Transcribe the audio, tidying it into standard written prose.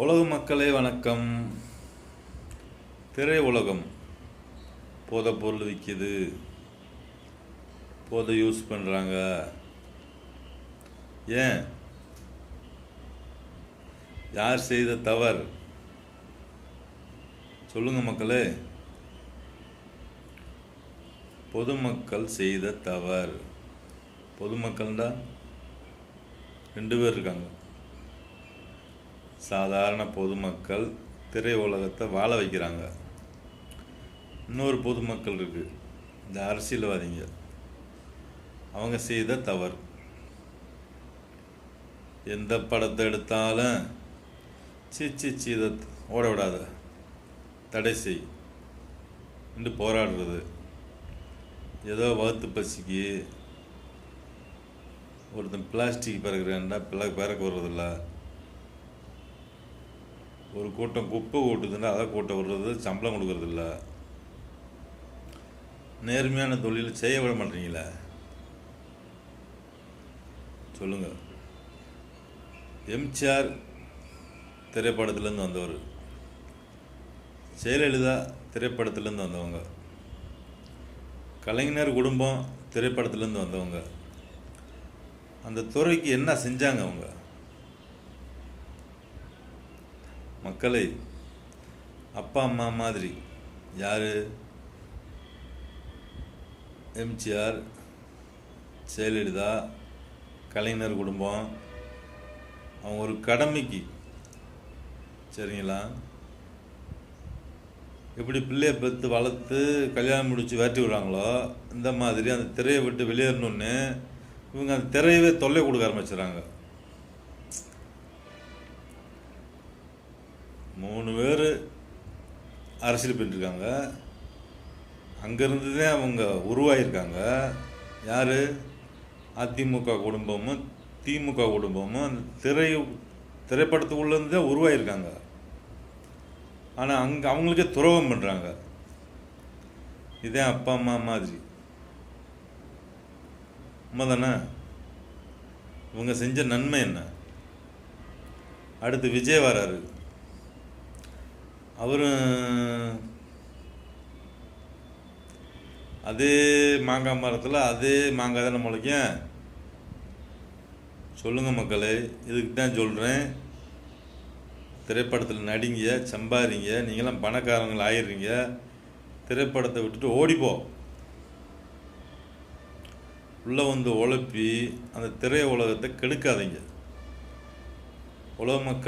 உலக மக்களே வணக்கம். திரை உலகம் போதை பொருள் விற்கிது, போதை யூஸ் பண்ணுறாங்க. ஏன்? யார் செய்த தவறு சொல்லுங்க மக்களே. பொதுமக்கள் செய்த தவறு. பொதுமக்கள்டா ரெண்டு பேர் இருக்காங்க. சாதாரண பொதுமக்கள் திரை உலகத்தை வாழ வைக்கிறாங்க. இன்னொரு பொதுமக்கள் இருக்கு, இந்த அரசியல்வாதிங்க. அவங்க செய்த தவறு. எந்த படத்தை எடுத்தாலும் சீ இதை ஓட விடாத, தடை செய் என்று போராடுறது. ஏதோ வகுத்து பசிக்கு ஒருத்தன் பிளாஸ்டிக் பிறகுறேன்டா பிறக்க வர்றதில்ல. ஒரு கூட்டம் குப்பை கூட்டுதுன்னா அதை கூட்ட விடுறது, சம்பளம் கொடுக்கறதில்ல. நேர்மையான தொழில் செய்ய விட மாட்டீங்களா சொல்லுங்க. எம்ஜிஆர் திரைப்படத்திலேருந்து வந்தவர், ஜெயலலிதா திரைப்படத்திலேருந்து வந்தவங்க, கலைஞர் குடும்பம் திரைப்படத்திலேருந்து வந்தவங்க. அந்த துறைக்கு என்ன செஞ்சாங்க அவங்க? மக்களை அப்பா அம்மா மாதிரி. யார்? எம்ஜிஆர், ஜெயலலிதா, கலைஞர் குடும்பம். அவங்க ஒரு கடமைக்கு, சரிங்களா, எப்படி பிள்ளையை பெற்று வளர்த்து கல்யாணம் முடித்து வேட்டி விடுறாங்களோ, இந்த மாதிரி அந்த திரையை விட்டு வெளியேறணுன்னு இவங்க அந்த திரையவே தொல்லை கொடுக்க ஆரம்பிச்சுறாங்க. 3 பேர் அரசியல் பண்ணியிருக்காங்க. அங்கேருந்து தான் அவங்க உருவாகியிருக்காங்க. யார்? அதிமுக குடும்பமும் திமுக குடும்பமும் அந்த திரைப்படத்துக்குள்ளேருந்து தான் உருவாகியிருக்காங்க. ஆனால் அங்கே அவங்களுக்கே துரோகம் பண்ணுறாங்க. இதே அப்பா அம்மா மாதிரி. உண்மை தானே? இவங்க செஞ்ச நன்மை என்ன? அடுத்து விஜய் வராரு. அவரும் அதே மாங்காய் மரத்தில் அதே மாங்காய் தானே முளைக்கும். சொல்லுங்கள் மக்களே. இதுக்கு தான் சொல்கிறேன், திரைப்படத்தில் நடிங்க, சம்பாதிங்க. நீங்களாம் பணக்காரங்கள் ஆயிடுறீங்க. திரைப்படத்தை விட்டுட்டு ஓடிப்போ. உள்ளே வந்து உழப்பி அந்த திரை உலகத்தை கெடுக்காதீங்க. உலக மக்கள்